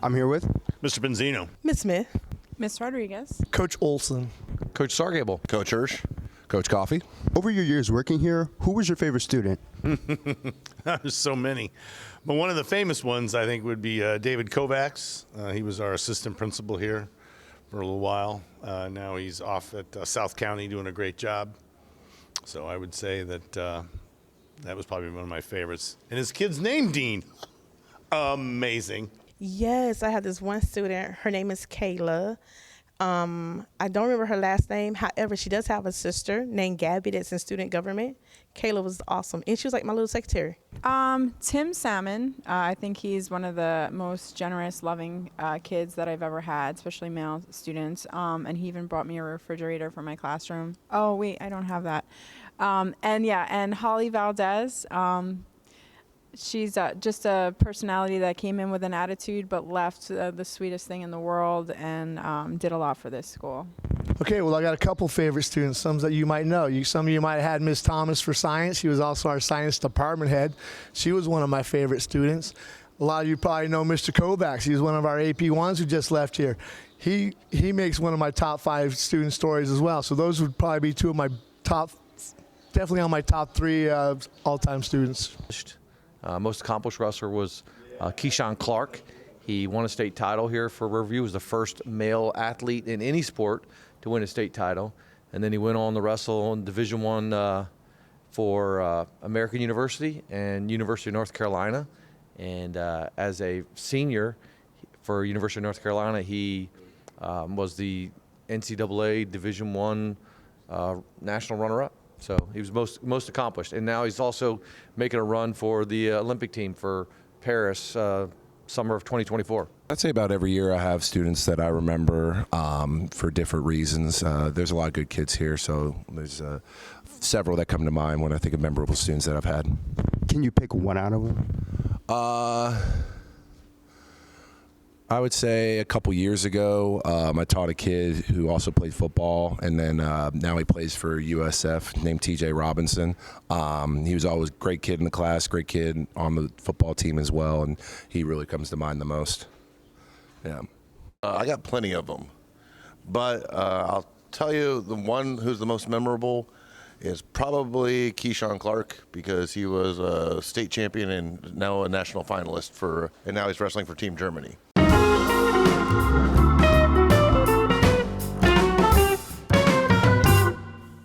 I'm here with Mr. Benzino. Miss Smith. Miss Rodriguez. Coach Olson. Coach Sargable. Coach Hirsch. Coach Coffee. Over your years working here, who was your favorite student? There's so many. But one of the famous ones, I think, would be David Kovacs. He was our assistant principal here for a little while. Now he's off at South County doing a great job. So I would say that that was probably one of my favorites. And his kid's name, Dean. Amazing. Yes, I have this one student. Her name is Kayla. I don't remember her last name. However, she does have a sister named Gabby that's in student government. Kayla was awesome. And she was like my little secretary. Tim Salmon. I think he's one of the most generous, loving kids that I've ever had, especially male students. And he even brought me a refrigerator for my classroom. Oh, wait, I don't have that. And Holly Valdez. She's just a personality that came in with an attitude but left the sweetest thing in the world and did a lot for this school. Okay, well, I got a couple favorite students, some that you might know. Some of you might have had Miss Thomas for science. She was also our science department head. She was one of my favorite students. A lot of you probably know Mr. Kovacs. He's one of our AP1s who just left here. He makes one of my top 5 student stories as well. So those would probably be two of my definitely on my top 3 all-time students. Most accomplished wrestler was Keyshawn Clark. He won a state title here for Riverview. He was the first male athlete in any sport to win a state title. And then he went on to wrestle in Division I for American University and University of North Carolina. And as a senior for University of North Carolina, he was the NCAA Division I national runner-up. So he was most accomplished. And now he's also making a run for the Olympic team for Paris summer of 2024. I'd say about every year I have students that I remember for different reasons. There's a lot of good kids here, so there's several that come to mind when I think of memorable students that I've had. Can you pick one out of them? I would say a couple years ago, I taught a kid who also played football, and then now he plays for USF, named TJ Robinson. He was always a great kid in the class, great kid on the football team as well, and he really comes to mind the most. Yeah. I got plenty of them, but I'll tell you the one who's the most memorable is probably Keyshawn Clark, because he was a state champion and now a national finalist and now he's wrestling for Team Germany.